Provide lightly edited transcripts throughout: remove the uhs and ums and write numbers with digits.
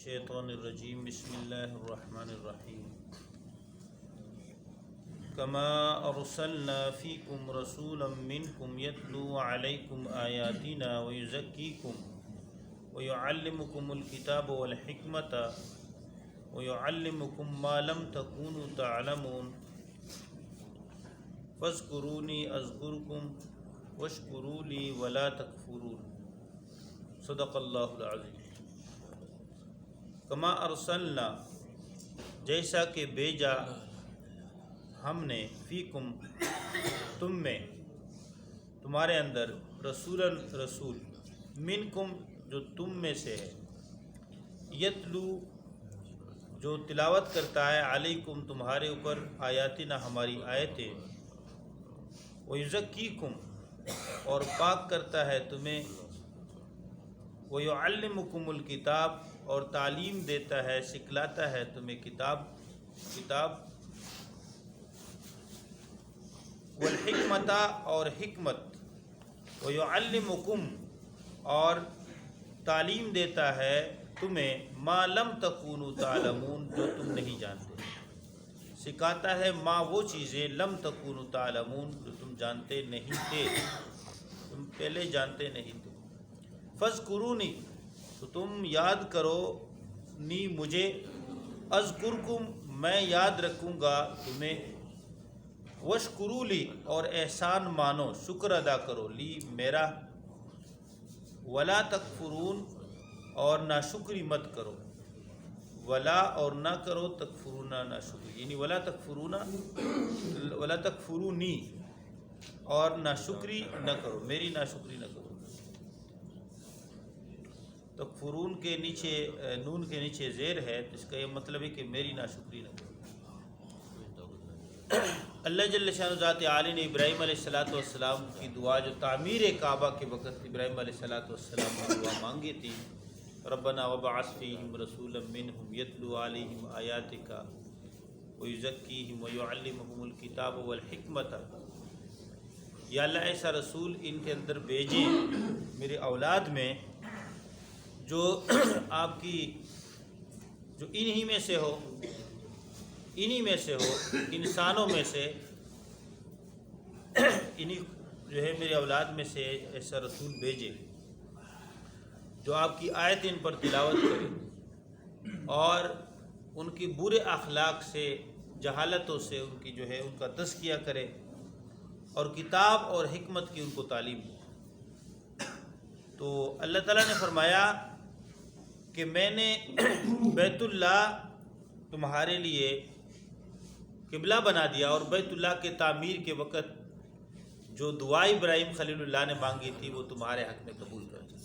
الشیطان الرجیم بسم اللہ الرحمن الرحیم کما ارسلنا فیکم رسولا منکم یتلو علیکم آیاتنا ویزکیکم ویعلمکم الکتاب والحکمت ویعلمکم ما لم تکونوا تعلمون فاذکرونی اذکرکم واشکروا لی ولا تکفرون۔ صدق اللہ العظیم۔ کما ارسلنا، جیسا کہ بھیجا ہم نے، فیکم، تم میں، تمہارے اندر، رسولاً رسول، منکم، جو تم میں سے ہے، یتلو، جو تلاوت کرتا ہے، علیکم، تمہارے اوپر، آیاتنا، ہماری آیتیں، ویزکیکم، اور پاک کرتا ہے تمہیں، ویعلمکم الکتاب، اور تعلیم دیتا ہے، سکھلاتا ہے تمہیں کتاب والحکمت، اور حکمت، ویعلمکم، اور تعلیم دیتا ہے تمہیں، ما لم تکونوا تعلمون، جو تم نہیں جانتے، سکھاتا ہے ما، وہ چیزیں، لم تکونوا تعلمون، جو تم جانتے نہیں تھے، تم پہلے جانتے نہیں تھے۔ فاذکرونی، تو تم یاد کرو، نی، مجھے، اذکرکم، میں یاد رکھوں گا تمہیں، واشکروا لی، اور احسان مانو، شکر ادا کرو، لی، میرا، ولا تکفرون، اور ناشکری مت کرو، ولا، اور نہ کرو، تکفرون، ناشکری، یعنی ولا تکفرونی، اور ناشکری نہ کرو، میری ناشکری نہ کرو۔ تکفرون کے نیچے، نون کے نیچے زیر ہے، تو اس کا یہ مطلب ہے کہ میری ناشکری نہ کرو۔ اللہ جل شانہ ذات عالی نے ابراہیم علیہ السلام کی دعا، جو تعمیر کعبہ کے وقت ابراہیم علیہ السلام نے دعا مانگی تھی، ربنا وبعث فیہم رسولا منہم یتلو علیہم آیاتک ویزکیہم ویعلمہم الکتاب والحکمت، یا اللہ ایسا رسول ان کے اندر بھیجے میرے اولاد میں، جو آپ کی، جو انہی میں سے ہو، انسانوں میں سے، انہی جو ہے میرے اولاد میں سے ایسا رسول بھیجے جو آپ کی آیت ان پر تلاوت کرے، اور ان کی برے اخلاق سے، جہالتوں سے ان کی جو ہے ان کا تزکیہ کرے، اور کتاب اور حکمت کی ان کو تعلیم دے۔ تو اللہ تعالیٰ نے فرمایا کہ میں نے بیت اللہ تمہارے لیے قبلہ بنا دیا، اور بیت اللہ کے تعمیر کے وقت جو دعا ابراہیم خلیل اللہ نے مانگی تھی، وہ تمہارے حق میں قبول کر دی۔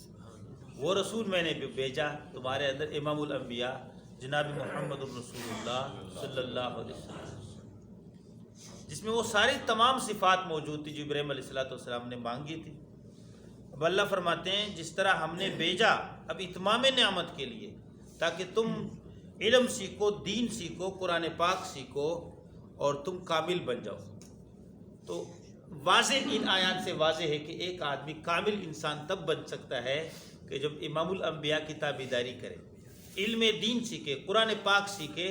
وہ رسول میں نے بھیجا تمہارے اندر، امام الانبیاء جناب محمد رسول اللہ صلی اللہ علیہ وسلم، جس میں وہ ساری تمام صفات موجود تھی جو ابراہیم علیہ السلام نے مانگی تھی۔ اب اللہ فرماتے ہیں جس طرح ہم نے بھیجا، اب اتمام نعمت کے لیے، تاکہ تم علم سیکھو، دین سیکھو، قرآن پاک سیکھو، اور تم کامل بن جاؤ۔ تو واضح، ان آیات سے واضح ہے کہ ایک آدمی کامل انسان تب بن سکتا ہے کہ جب امام الانبیاء کی تابعداری کرے، علم دین سیکھے، قرآن پاک سیکھے،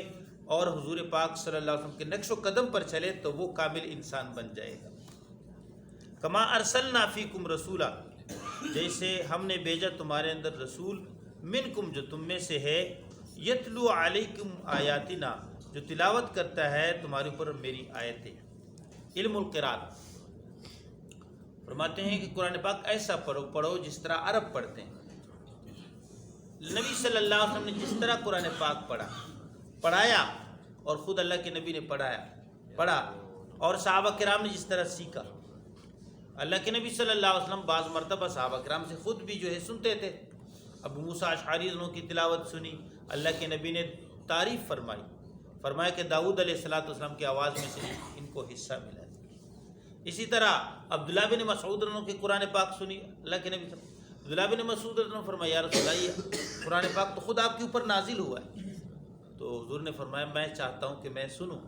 اور حضور پاک صلی اللہ علیہ وسلم کے نقش و قدم پر چلے، تو وہ کامل انسان بن جائے گا۔ کما ارسلنا فیکم رسولا، جیسے ہم نے بھیجا تمہارے اندر رسول، منکم، جو تم میں سے ہے، یتلو علیکم آیاتنا، جو تلاوت کرتا ہے تمہارے اوپر میری آیتیں، علم القرات۔ فرماتے ہیں کہ قرآن پاک ایسا پڑھو جس طرح عرب پڑھتے ہیں۔ نبی صلی اللہ علیہ وسلم نے جس طرح قرآن پاک پڑھایا، اور خود اللہ کے نبی نے پڑھا، اور صحابہ کرام نے جس طرح سیکھا۔ اللہ کے نبی صلی اللہ علیہ وسلم بعض مرتبہ صحابہ کرام سے خود بھی جو ہے سنتے تھے۔ ابو موسیٰ اشعری کی تلاوت سنی، اللہ کے نبی نے تعریف فرمایا کہ داؤد علیہ السلام کی آواز میں سے ان کو حصہ ملا ہے۔ اسی طرح عبداللہ بن مسعود کی قرآن پاک سنی، اللہ کے نبی عبداللہ بن مسعود فرمایا، یا رسول اللہ، یہ قرآن پاک تو خود آپ کے اوپر نازل ہوا ہے۔ تو حضور نے فرمایا میں چاہتا ہوں کہ میں سنوں۔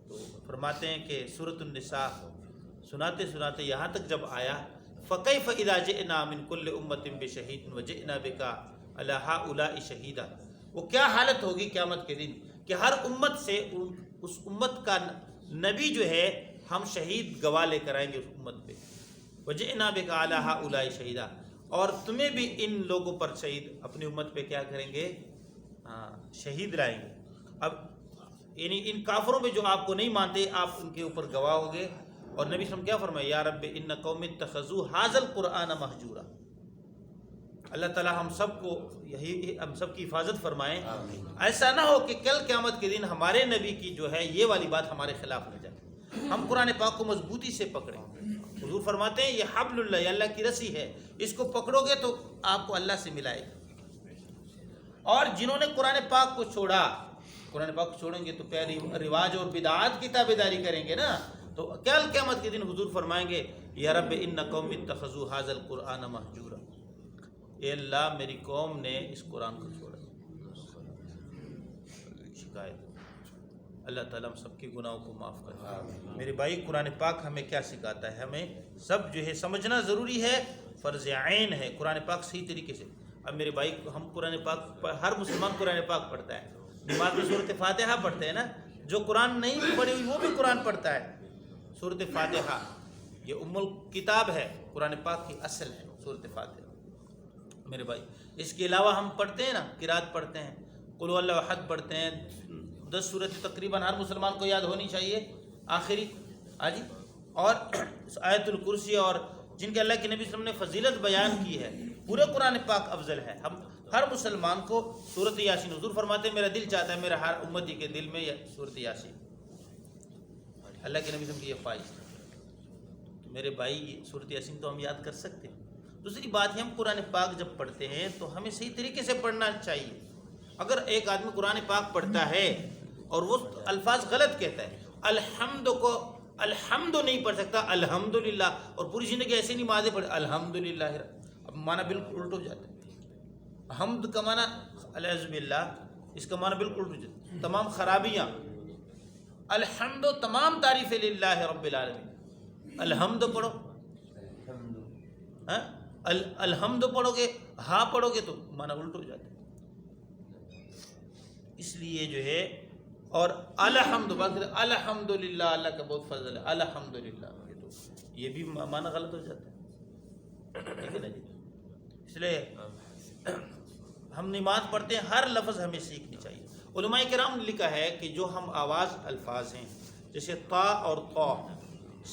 تو فرماتے ہیں کہ سورۃ النساء سناتے یہاں تک جب آیا، فَكَيْفَ إِذَا جِئْنَا مِنْ كُلِّ أُمَّةٍ بِشَهِيدٍ وَجِئْنَا بِكَ عَلَىٰ هَٰؤُلَاءِ شَهِيدًا، وہ کیا حالت ہوگی قیامت کے دن کہ ہر امت سے اس امت کا نبی جو ہے ہم شہید گواہ لے کر آئیں گے اس امت پہ. وَجِئْنَا بِكَ عَلَىٰ هَٰؤُلَاءِ شَهِيدًا، اور تمہیں بھی ان لوگوں پر شہید اپنی امت پہ کیا کریں گے؟ شہید لائیں گے. اب یعنی ان کافروں میں جو آپ کو نہیں مانتے آپ ان کے اوپر گواہ ہوگے. اور نبی صلی اللہ علیہ وسلم کیا فرمائے؟ یا رب ان قوم اتخذوا ھذا القرآن مہجورا. اللہ تعالی ہم سب کو ہم سب کی حفاظت فرمائیں. ایسا نہ ہو کہ کل قیامت کے دن ہمارے نبی کی جو ہے یہ والی بات ہمارے خلاف نہ جائے. ہم قرآن پاک کو مضبوطی سے پکڑیں. حضور فرماتے ہیں یہ حبل اللہ، یہ اللہ کی رسی ہے، اس کو پکڑو گے تو آپ کو اللہ سے ملائے گا. اور جنہوں نے قرآن پاک کو چھوڑا، قرآن پاک کو چھوڑیں گے تو کیا رواج اور بدعات کی تابعداری کریں گے نا، تو کل قیامت کے دن حضور فرمائیں گے یا رب ان قوم اتخذوا ھذا القرآن مہجورا، اے اللہ میری قوم نے اس قرآن کو چھوڑا. شکایت. اللہ تعالیٰ ہم سب کے گناہوں کو معاف کرے. میرے بھائی قرآن پاک ہمیں کیا سکھاتا ہے؟ ہمیں سب جو ہے سمجھنا ضروری ہے، فرض عین ہے قرآن پاک صحیح طریقے سے. اب میرے بھائی ہم قرآن پاک ہر مسلمان قرآن پاک پڑھتا ہے، نماز میں سورۃ فاتحہ پڑھتے ہیں نا. جو قرآن نہیں پڑھی ہوئی وہ بھی قرآن پڑھتا ہے. سورۃ فاتحہ یہ ام الکتاب ہے، قرآن پاک کی اصل ہے سورۃ فاتحہ. میرے بھائی اس کے علاوہ ہم پڑھتے ہیں نا، قرات پڑھتے ہیں، قل هو اللہ احد پڑھتے ہیں. 10 صورتیں تقریباً ہر مسلمان کو یاد ہونی چاہیے آخری جی. اور آیت الکرسی اور جن کے اللہ کے نبی صلی اللہ علیہ وسلم نے فضیلت بیان کی ہے، پورے قرآن پاک افضل ہے. ہم ہر مسلمان کو سورۃ یاسین، حضور فرماتے ہیں میرا دل چاہتا ہے میرا ہر امتی کے دل میں سورۃ یاسین. اللہ کے نبی صلی اللہ علیہ وسلم کی یہ خواہش ہے. تو میرے بھائی سورۃ یاسین تو ہم یاد کر سکتے ہیں. دوسری بات ہے ہم قرآن پاک جب پڑھتے ہیں تو ہمیں صحیح طریقے سے پڑھنا چاہیے. اگر ایک آدمی قرآن پاک پڑھتا ہے اور وہ الفاظ غلط کہتا ہے، الحمد کو الحمد نہیں پڑھ سکتا الحمدللہ، اور پوری زندگی ایسے نمازیں پڑھ الحمدللہ، اب معنی بالکل الٹ ہو جاتا ہے. حمد کا معنی العزب باللہ، اس کا معنی بالکل الٹ ہو جاتا ہے، تمام خرابیاں. الحمد تمام تعریفیں للہ رب العالمین. الحمد پڑھو، الحمد پڑھو گے، ہاں پڑھو گے تو معنی الٹ ہو جاتا ہے. اس لیے جو ہے اور الحمد الحمدللہ، اللہ کا بہت فضل ہے الحمدللہ، یہ بھی معنی غلط ہو جاتا ہے. ٹھیک ہے نا جی. اس لیے ہم نماز پڑھتے ہیں، ہر لفظ ہمیں سیکھنی چاہیے. علماء کرام نے لکھا ہے کہ جو ہم آواز الفاظ ہیں جیسے تا اور طا،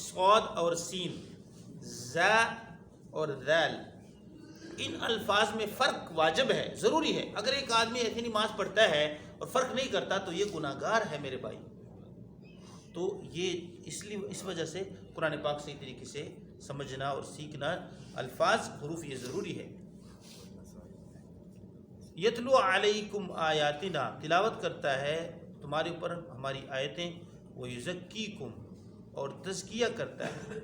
صاد اور سین، ز اور ذال، ان الفاظ میں فرق واجب ہے، ضروری ہے. اگر ایک آدمی ایسی نماز پڑھتا ہے اور فرق نہیں کرتا تو یہ گناہ گار ہے میرے بھائی. تو یہ اس وجہ سے قرآن پاک صحیح طریقے سے سمجھنا اور سیکھنا، الفاظ حروف یہ ضروری ہے. یتلو علیکم آیاتنا، تلاوت کرتا ہے تمہارے اوپر ہماری آیتیں. وہ یزکیکم، اور تزکیہ کرتا ہے.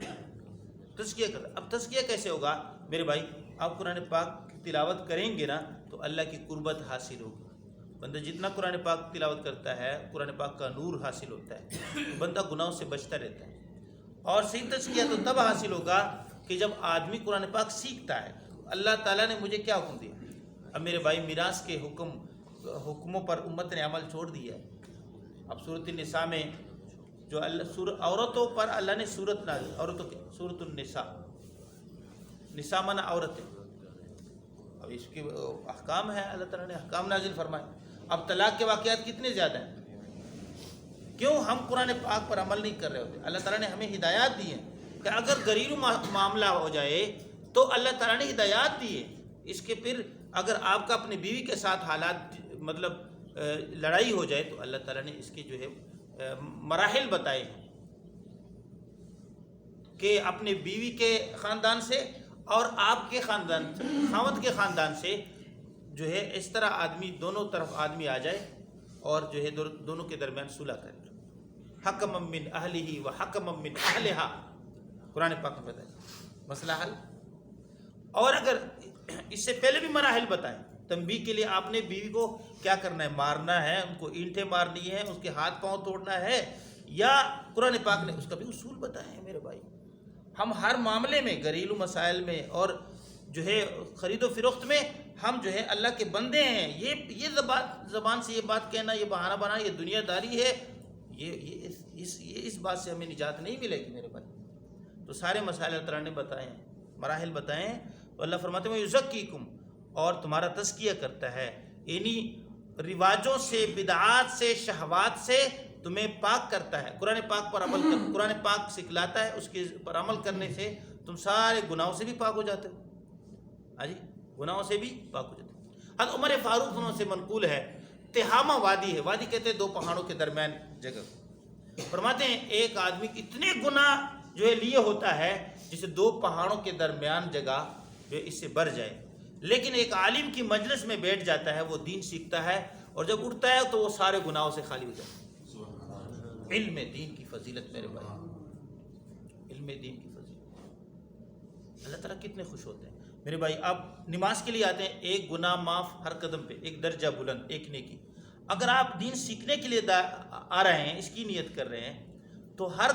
تزکیہ کرتا ہے. اب تزکیہ کیسے ہوگا میرے بھائی؟ آپ قرآن پاک تلاوت کریں گے نا تو اللہ کی قربت حاصل ہوگی. بندہ جتنا قرآن پاک تلاوت کرتا ہے قرآن پاک کا نور حاصل ہوتا ہے، بندہ گناہوں سے بچتا رہتا ہے. اور صحیح تزکیہ تو تب حاصل ہوگا کہ جب آدمی قرآن پاک سیکھتا ہے. اللہ تعالیٰ نے مجھے کیا حکم دیا؟ اب میرے بھائی میراث کے حکموں پر امت نے عمل چھوڑ دیا ہے. اب سورۃ النساء میں جو عورتوں پر اللہ نے سورت نازل، عورتوں کے سورۃ النساء، نساء مانا عورتیں. اب اس کے احکام ہے، اللہ تعالیٰ نے احکام نازل فرمائے. اب طلاق کے واقعات کتنے زیادہ ہیں. کیوں ہم قرآن پاک پر عمل نہیں کر رہے ہوتے؟ اللہ تعالیٰ نے ہمیں ہدایات دی ہیں کہ اگر گھریلو معاملہ ہو جائے تو اللہ تعالیٰ نے ہدایات دی ہے. اس کے پھر اگر آپ کا اپنی بیوی کے ساتھ حالات مطلب لڑائی ہو جائے تو اللہ تعالیٰ نے اس کے جو ہے مراحل بتائے ہیں کہ اپنے بیوی کے خاندان سے اور آپ کے خاندان سے، خاوند کے خاندان سے جو ہے اس طرح آدمی دونوں طرف آدمی آ جائے اور جو ہے دونوں کے درمیان صلح کرے. حکم من اہلہ و حکم من اہلہا، قرآن پاک میں بتائے مسئلہ حل. اور اگر اس سے پہلے بھی مراحل بتائیں تنبیہ کے لیے، آپ نے بیوی کو کیا کرنا ہے؟ مارنا ہے، ان کو اینٹیں مارنی ہے، اس کے ہاتھ پاؤں توڑنا ہے، یا قرآن پاک نے اس کا بھی اصول بتائے ہیں. میرے بھائی ہم ہر معاملے میں، گھریلو مسائل میں اور جو ہے خرید و فروخت میں، ہم جو ہے اللہ کے بندے ہیں. یہ زبان سے یہ بات کہنا، یہ بہانہ بنانا، یہ دنیا داری ہے، یہ اس بات سے ہمیں نجات نہیں ملے گی میرے بھائی. تو سارے مسائل اللہ تعالیٰ نے بتائے ہیں، مراحل بتائے ہیں. تو اللہ فرماتے ہیں یزکیکم، اور تمہارا تزکیہ کرتا ہے، یعنی رواجوں سے، بدعات سے، شہوات سے تمہیں پاک کرتا ہے. قرآن پاک پر عمل کر، قرآن پاک سکھلاتا ہے، اس کے پر عمل کرنے سے تم سارے گناہوں سے بھی پاک ہو جاتے ہو. ہاں جی، گناہوں سے بھی پاک ہو جاتے ہو. حضرت عمر فاروق انہوں سے منقول ہے، تہامہ وادی ہے، وادی کہتے ہیں دو پہاڑوں کے درمیان جگہ. فرماتے ہیں ایک آدمی اتنے گناہ جو ہے لیے ہوتا ہے جسے دو پہاڑوں کے درمیان جگہ جو ہے اس سے بڑھ جائے، لیکن ایک عالم کی مجلس میں بیٹھ جاتا ہے، وہ دین سیکھتا ہے، اور جب اٹھتا ہے تو وہ سارے گناہوں سے خالی ہو جاتا ہے. علم دین کی فضیلت میرے بھائی، علم دین کی فضیلت. اللہ تعالیٰ کتنے خوش ہوتے ہیں میرے بھائی. اب نماز کے لیے آتے ہیں، ایک گناہ معاف ہر قدم پہ، ایک درجہ بلند، ایک نیکی. اگر آپ دین سیکھنے کے لیے آ رہے ہیں، اس کی نیت کر رہے ہیں، تو ہر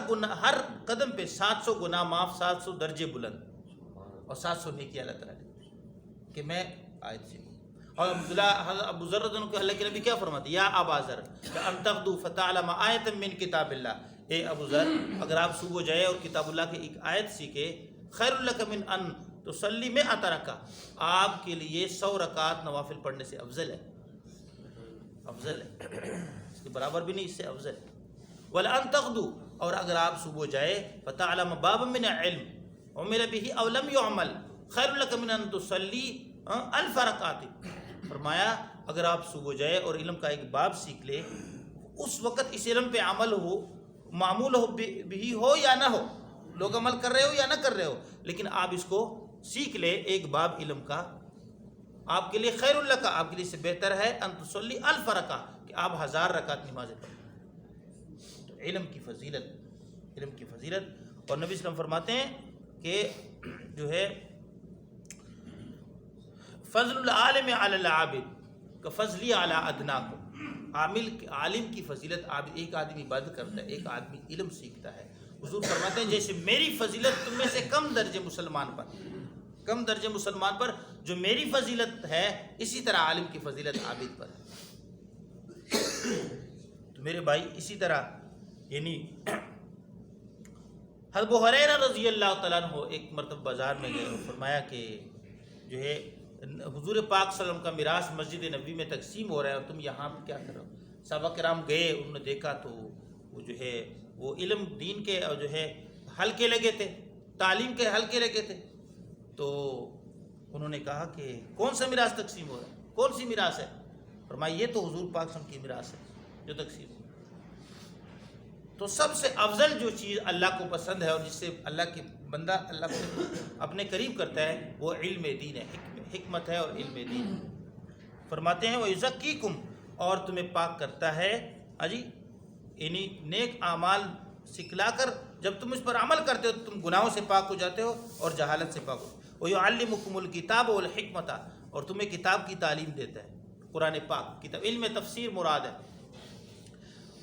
قدم پہ 700 گناہ معاف، 700 درجے بلند اور 700 نیکی اللہ تعالیٰ نے کہ میں آیت سیکھوں. اور حضرت ابو ذر رضی اللہ عنہ کو اللہ کے نبی کیا فرماتے ہیں، یا ابا ذر ان تغدو فتعلم آیۃ من کتاب اللہ، اے ابو ذر اگر آپ صبح جائے اور کتاب اللہ کی ایک آیت سیکھے، خیر لک من ان تصلی 100 رکعہ، آپ کے لیے 100 رکعت نوافل پڑھنے سے افضل ہے، افضل ہے، اس کے برابر بھی نہیں، اس سے افضل ہے. وَلَأَن تَغْدُو، اور اگر آپ صبح جائے فَتَعْلَمَ بَابًا مِنَ الْعِلْمِ عُمِلَ بِهِ أَوْ لَمْ يُعْمَلْ خَيْرٌ لَكَ مِنْ أَن تُصَلِّي 1000 رکعات. فرمایا اگر آپ صبح جائے اور علم کا ایک باب سیکھ لے، اس وقت اس علم پہ عمل ہو، معمول ہو بھی ہو یا نہ ہو، لوگ عمل کر رہے ہو یا نہ کر رہے ہو، لیکن آپ اس کو سیکھ لے ایک باب علم کا، آپ کے لیے خیر اللہ کا، آپ کے لیے سے بہتر ہے ان تصلی 1000 رکعہ کہ آپ 1000 رکعت نمازیں پڑھیں. تو علم کی فضیلت، علم کی فضیلت. اور نبی صلی اللہ علیہ وسلم فرماتے ہیں کہ جو ہے فضل العالم علی العابد کفضلی علی ادناکم، عالم کی فضیلت، ایک آدمی عبادت کرتا ہے، ایک آدمی علم سیکھتا ہے. حضور فرماتے ہیں جیسے میری فضیلت تم میں سے کم درجے مسلمان پر، کم درجے مسلمان پر جو میری فضیلت ہے، اسی طرح عالم کی فضیلت عابد پر ہے. تو میرے بھائی اسی طرح یعنی حضرت ابو ہریرہ رضی اللہ تعالیٰ عنہ ایک مرتبہ بازار میں گئے اور فرمایا کہ جو ہے حضور پاک صلی اللہ علیہ وسلم کا میراث مسجد نبوی میں تقسیم ہو رہا ہے اور تم یہاں پہ کیا کر رہے ہو. صحابہ کرام گئے، انہوں نے دیکھا تو وہ جو ہے وہ علم دین کے جو ہے حلقے لگے تھے، تعلیم کے حلقے لگے تھے. تو انہوں نے کہا کہ کون سا میراث تقسیم ہو رہا ہے، کون سی میراث ہے؟ فرمایا یہ تو حضور پاک صلی اللہ علیہ وسلم کی میراث ہے جو تقسیم ہو. تو سب سے افضل جو چیز اللہ کو پسند ہے اور جس سے اللہ کی بندہ اللہ کو اپنے قریب کرتا ہے وہ علم دین ہے، حکمت ہے اور علم دین ہے. فرماتے ہیں وَيُزَكِّيكُمْ، اور تمہیں پاک کرتا ہے اجی یعنی نیک اعمال سکھلا کر، جب تم اس پر عمل کرتے ہو تو تم گناہوں سے پاک ہو جاتے ہو اور جہالت سے پاک ہو. وَيُعَلِّمُكُمُ الْكِتَابَ وَالْحِكْمَةَ، اور تمہیں کتاب کی تعلیم دیتا ہے، قرآن پاک کتاب، علم تفسیر مراد ہے.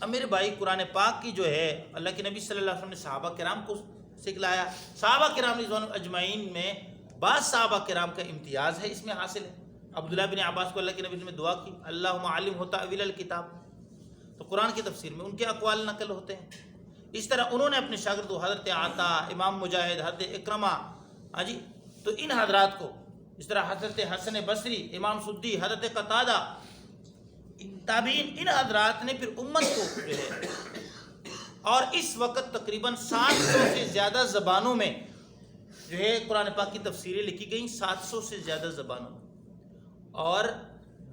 اب میرے بھائی قرآن پاک کی جو ہے اللہ کے نبی صلی اللہ علیہ وسلم نے صحابہ کرام کو سکھلایا. صحابہ کرام رضوان اجمعین میں بعض صحابہ کرام کا امتیاز ہے، اس میں حاصل ہے. عبداللہ بن عباس کو اللہ کے نبی نے دعا کی اللہم علمہ تأویل الکتاب، تو قرآن کی تفسیر میں ان کے اقوال نقل ہوتے ہیں. اس طرح انہوں نے اپنے شاگردوں حضرت عطا، امام مجاہد، حضرت اکرمہ، جی تو ان حضرات کو، اس طرح حضرت حسن بصری، امام سدی، حضرت قتادہ، تابعین، ان حضرات نے پھر امت کو جو ہے، اور اس وقت تقریباً 700 سے زیادہ زبانوں میں جو ہے قرآن پاک کی تفسیریں لکھی گئیں، 700 سے زیادہ زبانوں میں، اور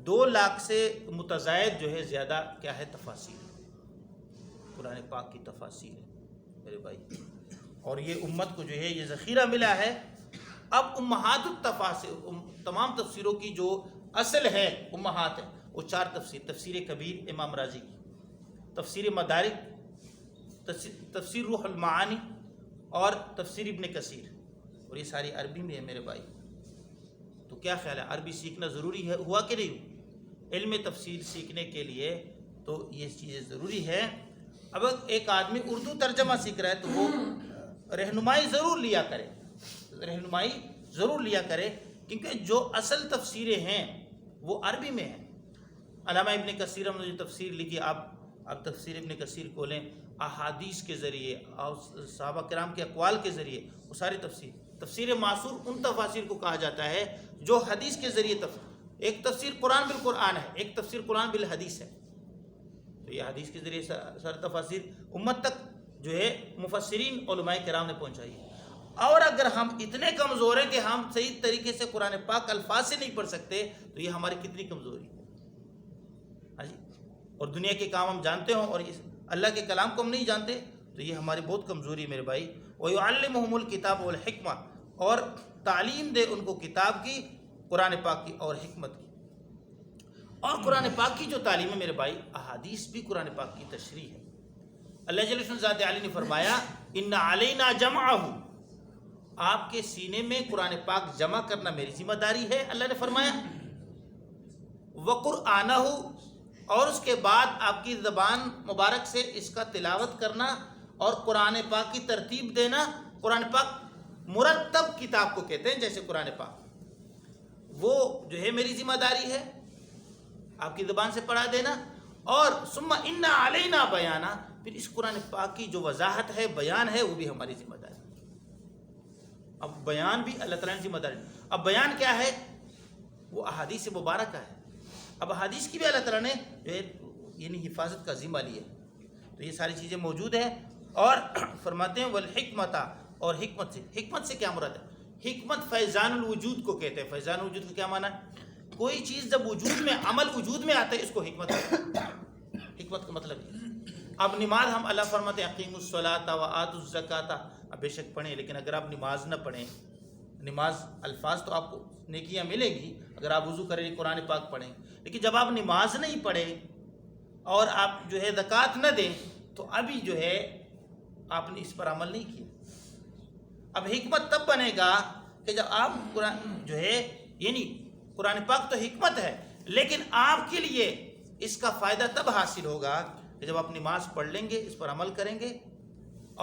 2 لاکھ سے متزائد جو ہے زیادہ کیا ہے تفاسیر، قرآن پاک کی تفاسیر ہے میرے بھائی. اور یہ امت کو جو ہے یہ ذخیرہ ملا ہے. اب امہات التفاسیر، تمام تفسیروں کی جو اصل ہے امہات ہے، وہ 4 تفسیر: تفسیر کبیر امام رازی کی، تفسیر مدارک، تفسیر روح المعانی، اور تفسیر ابن کثیر، اور یہ ساری عربی میں ہے میرے بھائی. تو کیا خیال ہے، عربی سیکھنا ضروری ہے ہوا کہ نہیں؟ علم تفسیر سیکھنے کے لیے تو یہ چیزیں ضروری ہے. اب ایک آدمی اردو ترجمہ سیکھ رہا ہے تو وہ رہنمائی ضرور لیا کرے، رہنمائی ضرور لیا کرے کیونکہ جو اصل تفسیریں ہیں وہ عربی میں ہیں. علامہ ابن کثیر نے جو تفسیر لکھی، آپ تفسیر ابن کثیر کھولیں، احادیث کے ذریعے اور صحابہ کرام کے اقوال کے ذریعے وہ ساری تفسیر معصور ان تفاسیر کو کہا جاتا ہے جو حدیث کے ذریعے ایک تفسیر قرآن بالقرآن ہے، ایک تفسیر قرآن بالحدیث ہے. تو یہ حدیث کے ذریعے سارے تفاسیر امت تک جو ہے مفسرین علماء کرام نے پہنچائی ہے. اور اگر ہم اتنے کمزور ہیں کہ ہم صحیح طریقے سے قرآن پاک الفاظ سے نہیں پڑھ سکتے تو یہ ہماری کتنی کمزوری ہے. ہاں جی، اور دنیا کے کام ہم جانتے ہوں اور اللہ کے کلام کو ہم نہیں جانتے تو یہ ہماری بہت کمزوری ہے میرے بھائی. وَيُعَلِّمُهُمُ الْكِتَابَ وَالْحِكْمَةَ، اور تعلیم دے ان کو کتاب کی، قرآن پاک کی اور حکمت کی. اور قرآن پاک کی جو تعلیم ہے میرے بھائی، احادیث بھی قرآن پاک کی تشریح ہے. اللہ جل وعلا ذات عالی نے فرمایا ان علینا جمعہ، آپ کے سینے میں قرآن پاک جمع کرنا میری ذمہ داری ہے. اللہ نے فرمایا وقرآنہ، اور اس کے بعد آپ کی زبان مبارک سے اس کا تلاوت کرنا اور قرآن پاک کی ترتیب دینا. قرآن پاک مرتب کتاب کو کہتے ہیں، جیسے قرآن پاک وہ جو ہے میری ذمہ داری ہے آپ کی زبان سے پڑھا دینا. اور ثم ان علینا بیانا، پھر اس قرآن پاک کی جو وضاحت ہے، بیان ہے، وہ بھی ہماری ذمہ داری. اب بیان بھی اللہ تعالیٰ نے ذمہ داری. اب بیان کیا ہے؟ وہ احادیث مبارکہ ہے. اب احادیث کی بھی اللہ تعالیٰ نے جو ہے یعنی حفاظت کا ذمہ لیا. تو یہ ساری چیزیں موجود ہیں. اور فرماتے ہیں والحکمت، اور حکمت سے کیا مراد ہے؟ حکمت فیضان الوجود کو کہتے ہیں. فیضان الوجود کا کیا معنی ہے؟ کوئی چیز جب وجود میں، عمل وجود میں آتا ہے، اس کو حکمت ہے. حکمت کا مطلب یہ. اب نماز ہم اللہ فرماتے ہیں اقیموا الصلاۃ وآتوا الزکاۃ، اب بے شک پڑھیں، لیکن اگر آپ نماز نہ پڑھیں، نماز الفاظ تو آپ کو نیکیاں ملیں گی اگر آپ وضو کریں، قرآن پاک پڑھیں، لیکن جب آپ نماز نہیں پڑھیں اور آپ جو ہے زکوٰۃ نہ دیں تو ابھی جو ہے آپ نے اس پر عمل نہیں کیا. اب حکمت تب بنے گا کہ جب آپ قرآن جو ہے یعنی قرآن پاک تو حکمت ہے، لیکن آپ کے لیے اس کا فائدہ تب حاصل ہوگا کہ جب آپ نماز پڑھ لیں گے، اس پر عمل کریں گے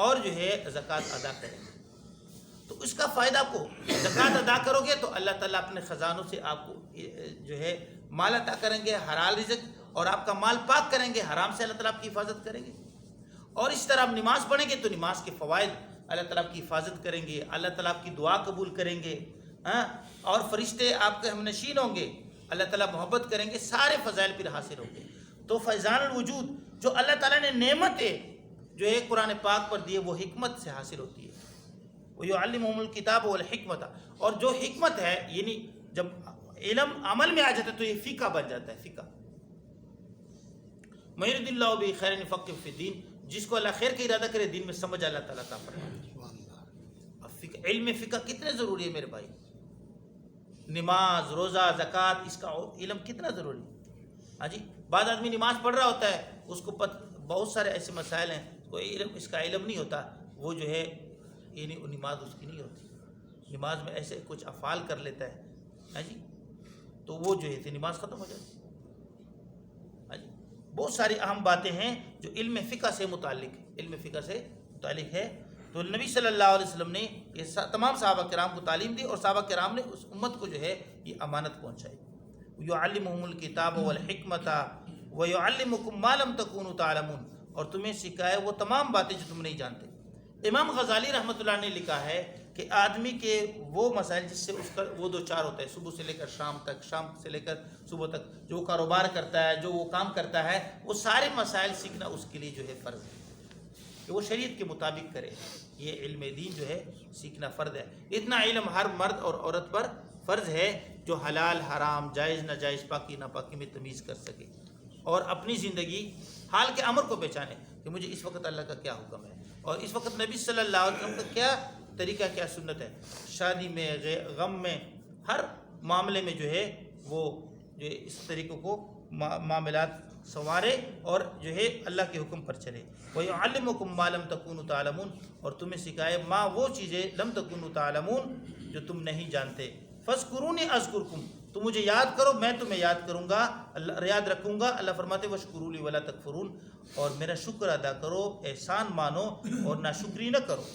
اور جو ہے زکوٰۃ ادا کریں گے. تو اس کا فائدہ آپ کو، زکوٰۃ ادا کرو گے تو اللہ تعالیٰ اپنے خزانوں سے آپ کو جو ہے مال عطا کریں گے، حلال رزق، اور آپ کا مال پاک کریں گے، حرام سے اللہ تعالیٰ آپ کی حفاظت کریں گے. اور اس طرح آپ نماز پڑھیں گے تو نماز کے فوائد اللہ تعالیٰ آپ کی حفاظت کریں گے، اللہ تعالیٰ آپ کی دعا قبول کریں گے، اور فرشتے آپ کے ہم نشین ہوں گے، اللہ تعالیٰ محبت کریں گے، سارے فضائل پھر حاصل ہوں گے. تو فیضان الوجود جو اللہ تعالیٰ نے نعمتیں جو ہے قرآن پاک پر دیے وہ حکمت سے حاصل ہوتی ہے. وَيُعَلِّمُهُمُ الْكِتَابَ وَالْحِكْمَةَ، اور جو حکمت ہے یعنی جب علم عمل میں آ جاتا ہے تو یہ فقہ بن جاتا ہے. فقہ مَن يُرِدِ اللَّهُ بِهِ خَيْرًا يُفَقِّهْهُ فِي الدِّينِ، جس کو اللہ خیر کا ارادہ کرے دین میں سمجھ اللہ تعالیٰ عطا فرمائے. اب علم فقہ کتنے ضروری ہے میرے بھائی. نماز، روزہ، زکوٰۃ، اس کا علم کتنا ضروری ہے. ہاں جی، بعض آدمی نماز پڑھ رہا ہوتا ہے، اس کو بہت سارے ایسے مسائل ہیں، کوئی علم اس کا علم نہیں ہوتا، وہ جو ہے یعنی نماز اس کی نہیں ہوتی. نماز میں ایسے کچھ افعال کر لیتا ہے، ہاں جی، تو وہ جو ہے نماز ختم ہو جاتی ہے. ہاں جی، بہت ساری اہم باتیں ہیں جو علم فقہ سے متعلق ہے، علم فقہ سے متعلق ہے. تو نبی صلی اللہ علیہ وسلم نے یہ تمام صحابہ کرام کو تعلیم دی اور صحابہ کرام نے اس امت کو جو ہے یہ امانت پہنچائی. یعلمہم الکتاب والحکمت ویعلمکم ما لم تکونوا تعلمون، اور تمہیں سکھائے وہ تمام باتیں جو تم نہیں جانتے. امام غزالی رحمۃ اللہ نے لکھا ہے کہ آدمی کے وہ مسائل جس سے اس کا وہ دو چار ہوتا ہے، صبح سے لے کر شام تک، شام سے لے کر صبح تک، جو کاروبار کرتا ہے، جو وہ کام کرتا ہے، وہ سارے مسائل سیکھنا اس کے لیے جو ہے فرض ہے کہ وہ شریعت کے مطابق کرے. یہ علم دین جو ہے سیکھنا فرض ہے. اتنا علم ہر مرد اور عورت پر فرض ہے جو حلال حرام، جائز ناجائز، پاکی ناپاکی میں تمیز کر سکے اور اپنی زندگی حال کے امر کو پہچانے کہ مجھے اس وقت اللہ کا کیا حکم ہے اور اس وقت نبی صلی اللہ علیہ وسلم کا کیا طریقہ، کیا سنت ہے. شادی میں، غم میں، ہر معاملے میں جو ہے وہ جو ہے اس طریقوں کو معاملات سنوارے اور جو ہے اللہ کے حکم پر چلے. وَيُعَلِّمُكُم مَّا لَمْ تَكُونُوا تَعْلَمُونَ، اور تمہیں سکھائے ما وہ چیزیں لم تکونوا تعلمون جو تم نہیں جانتے. فَاذْكُرُونِي أَذْكُرْكُمْ، تم مجھے یاد کرو میں تمہیں یاد کروں گا، اللہ یاد رکھوں گا. اللہ فرماتے وَاشْكُرُوا لِي وَلَا تَكْفُرُونَ، اور میرا شکر ادا کرو، احسان مانو اور ناشکری نہ کرو.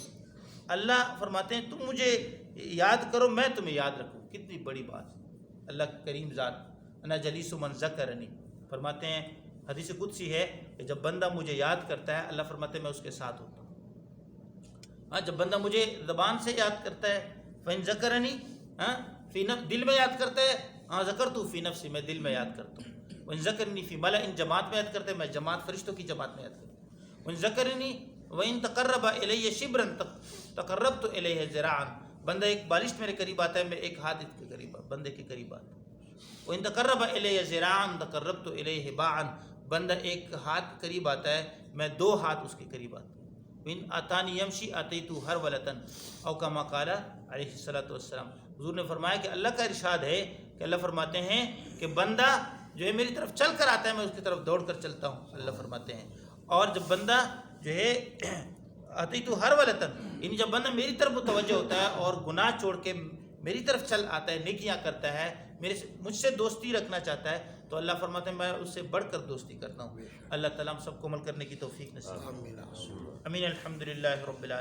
اللہ فرماتے ہیں تم مجھے یاد کرو میں تمہیں یاد رکھوں. کتنی بڑی بات ہے. اللہ کریم ذات انا جلیس من ذکرنی فرماتے ہیں، حدیث قدسی ہے کہ جب بندہ مجھے یاد کرتا ہے اللہ فرماتے ہیں میں اس کے ساتھ ہوتا ہوں. ہاں جب بندہ مجھے زبان سے یاد کرتا ہے فَإِن ذَكَرَنِي فی دل میں یاد کرتا ہے ہاں ذکرتُ فی نفسی میں دل میں یاد کرتا ہوں. وَإِن ذَكَرَنِي فی مَلَئٍ جماعت میں یاد کرتا ہے میں جماعت فرشتوں کی جماعت میں یاد کرتا ہوں. وَإِن ذَكَرَنِي وَإِن تَقَرَّبَ إِلَيَّ شِبْرًا تَقَرَّبْتُ إِلَيْهِ ذِرَاعًا بندہ ایک بالشت میرے قریب آتا ہے میں ایک ہاتھ اس کے قریب بندے کے قریب آتا ہے. وَإِن تَقَرَّبَ إِلَيَّ ذِرَاعًا تَقَرَّبْتُ إِلَيْهِ بَاعًا بندہ ایک ہاتھ قریب آتا ہے میں 2 ہاتھ اس کے قریب آتا ہوں. وَإِنْ آتَانِي يَمْشِي آتَيْتُهُ هَرْوَلَةً أَوْ كَمَا قَالَ علیہ الصلوۃ والسلام. حضور نے فرمایا کہ اللہ کا ارشاد ہے کہ اللہ فرماتے ہیں کہ بندہ جو ہے میری طرف چل کر آتا ہے میں اس کی طرف دوڑ کر چلتا ہوں. اللہ فرماتے ہیں اور جب بندہ جو ہے آتیتُ ہرولۃ یعنی جب بندہ میری طرف متوجہ ہوتا ہے اور گناہ چھوڑ کے میری طرف چل آتا ہے نیکیاں کرتا ہے مجھ سے دوستی رکھنا چاہتا ہے تو اللہ فرماتے ہیں میں اس سے بڑھ کر دوستی کرتا ہوں. اللہ تعالیٰ ہم سب کو عمل کرنے کی توفیق نصیب. امین. الحمدللہ رب العالمین.